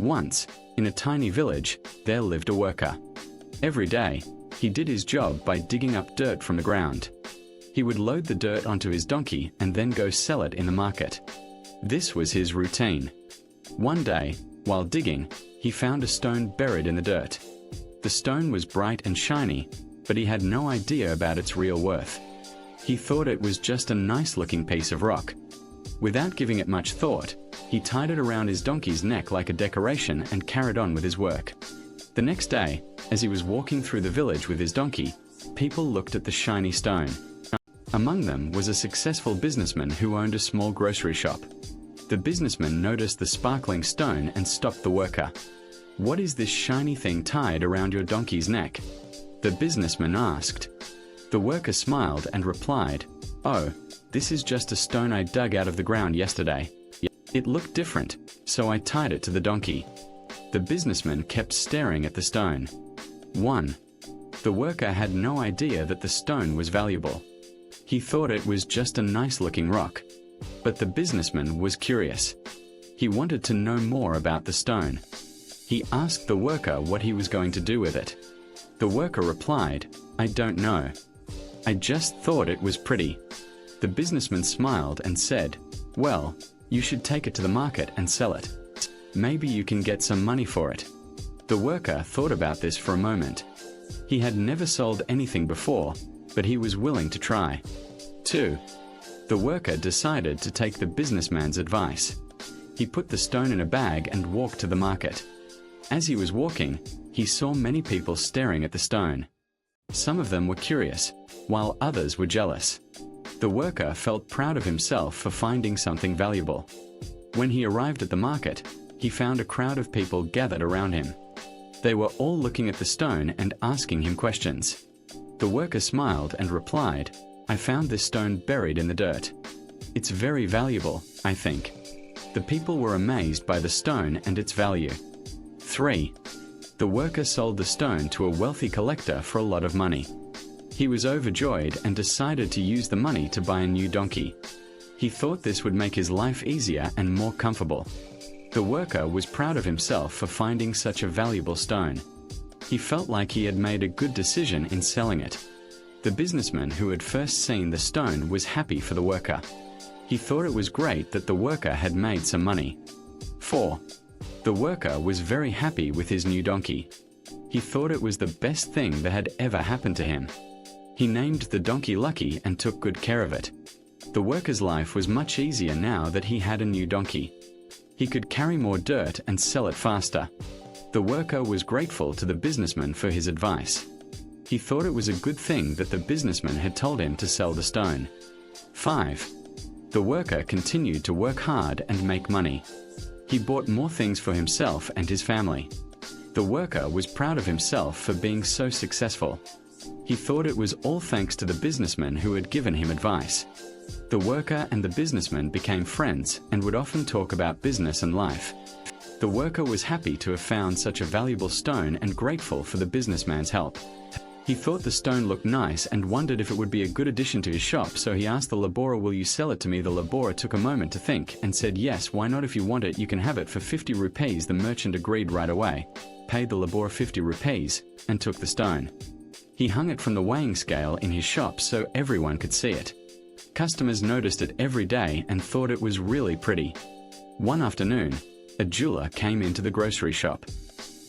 Once, in a tiny village, there lived a worker. Every day, he did his job by digging up dirt from the ground. He would load the dirt onto his donkey and then go sell it in the market. This was his routine. One day, while digging, he found a stone buried in the dirt. The stone was bright and shiny, but he had no idea about its real worth. He thought it was just a nice-looking piece of rock. Without giving it much thought, he tied it around his donkey's neck like a decoration and carried on with his work. The next day, as he was walking through the village with his donkey, people looked at the shiny stone. Among them was a successful businessman who owned a small grocery shop. The businessman noticed the sparkling stone and stopped the worker. "What is this shiny thing tied around your donkey's neck?" the businessman asked. The worker smiled and replied, "Oh, this is just a stone I dug out of the ground yesterday. It looked different, so I tied it to the donkey." The businessman kept staring at the stone. 1. The worker had no idea that the stone was valuable. He thought it was just a nice-looking rock. But the businessman was curious. He wanted to know more about the stone. He asked the worker what he was going to do with it. The worker replied, "I don't know. I just thought it was pretty." The businessman smiled and said, "Well, you should take it to the market and sell it. Maybe you can get some money for it." The worker thought about this for a moment. He had never sold anything before, but he was willing to try. 2. The worker decided to take the businessman's advice. He put the stone in a bag and walked to the market. As he was walking, he saw many people staring at the stone. Some of them were curious, while others were jealous. The worker felt proud of himself for finding something valuable. When he arrived at the market, he found a crowd of people gathered around him. They were all looking at the stone and asking him questions. The worker smiled and replied, "I found this stone buried in the dirt. It's very valuable, I think." The people were amazed by the stone and its value. 3. The worker sold the stone to a wealthy collector for a lot of money. He was overjoyed and decided to use the money to buy a new donkey. He thought this would make his life easier and more comfortable. The worker was proud of himself for finding such a valuable stone. He felt like he had made a good decision in selling it. The businessman who had first seen the stone was happy for the worker. He thought it was great that the worker had made some money. 4. The worker was very happy with his new donkey. He thought it was the best thing that had ever happened to him. He named the donkey Lucky and took good care of it. The worker's life was much easier now that he had a new donkey. He could carry more dirt and sell it faster. The worker was grateful to the businessman for his advice. He thought it was a good thing that the businessman had told him to sell the stone. 5. The worker continued to work hard and make money. He bought more things for himself and his family. The worker was proud of himself for being so successful. He thought it was all thanks to the businessman who had given him advice. The worker and the businessman became friends and would often talk about business and life. The worker was happy to have found such a valuable stone and grateful for the businessman's help. He thought the stone looked nice and wondered if it would be a good addition to his shop, so he asked the laborer, "Will you sell it to me?" The laborer took a moment to think and said, "Yes, why not? If you want it, you can have it for 50 rupees. The merchant agreed right away, paid the laborer 50 rupees, and took the stone. He hung it from the weighing scale in his shop so everyone could see it. Customers noticed it every day and thought it was really pretty. One afternoon, a jeweler came into the grocery shop.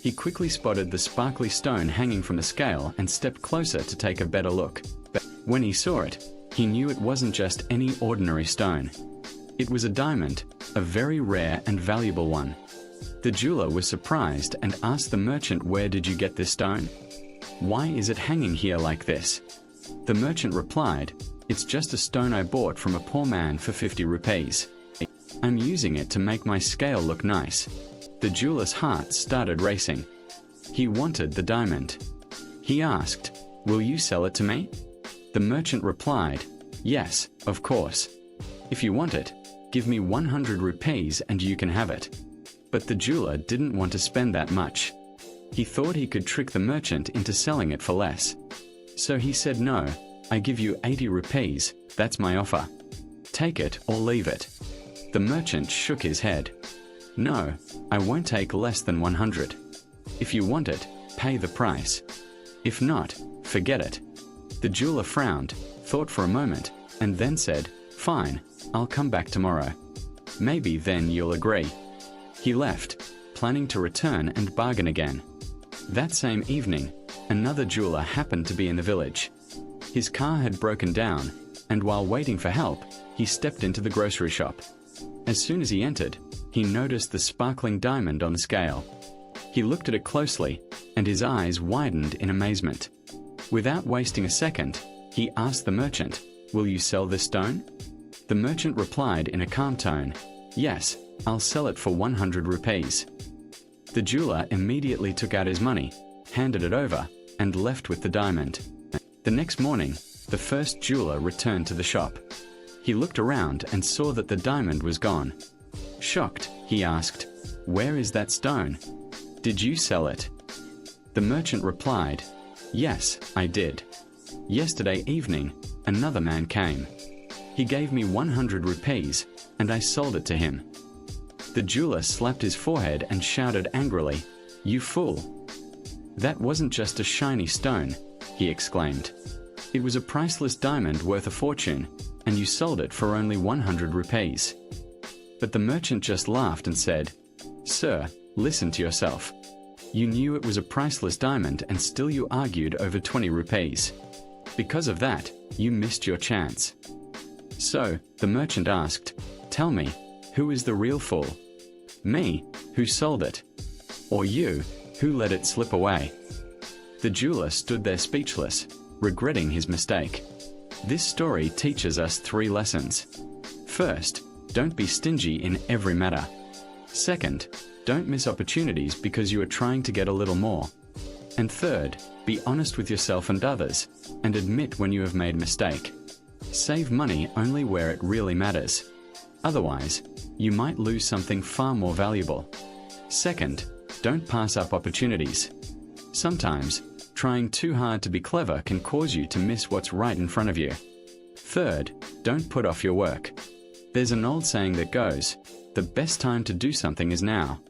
He quickly spotted the sparkly stone hanging from the scale and stepped closer to take a better look. But when he saw it, he knew it wasn't just any ordinary stone. It was a diamond, a very rare and valuable one. The jeweler was surprised and asked the merchant, "Where did you get this stone? Why is it hanging here like this?" The merchant replied, "It's just a stone I bought from a poor man for 50 rupees. I'm using it to make my scale look nice." The jeweler's heart started racing. He wanted the diamond. He asked, "Will you sell it to me?" The merchant replied, "Yes, of course. If you want it, give me 100 rupees and you can have it." But the jeweler didn't want to spend that much. He thought he could trick the merchant into selling it for less. So he said, "No, I give you 80 rupees, that's my offer. Take it or leave it." The merchant shook his head. No, I won't take less than 100. If you want it, pay the price. If not, forget it. The jeweler frowned, thought for a moment, and then said, "Fine, I'll come back tomorrow. Maybe then you'll agree." He left, planning to return and bargain again. That same evening, another jeweler happened to be in the village. His car had broken down, and while waiting for help, he stepped into the grocery shop. As soon as he entered, he noticed the sparkling diamond on the scale. He looked at it closely, and his eyes widened in amazement. Without wasting a second, he asked the merchant, "Will you sell this stone?" The merchant replied in a calm tone, "Yes, I'll sell it for 100 rupees." The jeweler immediately took out his money, handed it over, and left with the diamond. The next morning, the first jeweler returned to the shop. He looked around and saw that the diamond was gone. Shocked, he asked, "Where is that stone? Did you sell it?" The merchant replied, "Yes, I did. Yesterday evening, another man came. He gave me 100 rupees, and I sold it to him." The jeweler slapped his forehead and shouted angrily, "You fool! That wasn't just a shiny stone," he exclaimed. "It was a priceless diamond worth a fortune, and you sold it for only 100 rupees. But the merchant just laughed and said, "Sir, listen to yourself. You knew it was a priceless diamond and still you argued over 20 rupees. Because of that, you missed your chance." So, the merchant asked, "Tell me, who is the real fool? Me, who sold it? Or you, who let it slip away?" The jeweler stood there speechless, regretting his mistake. This story teaches us 3 lessons. First, don't be stingy in every matter. Second, don't miss opportunities because you are trying to get a little more. And third, be honest with yourself and others, and admit when you have made a mistake. Save money only where it really matters. Otherwise, you might lose something far more valuable. Second, don't pass up opportunities. Sometimes, trying too hard to be clever can cause you to miss what's right in front of you. Third, don't put off your work. There's an old saying that goes, "The best time to do something is now."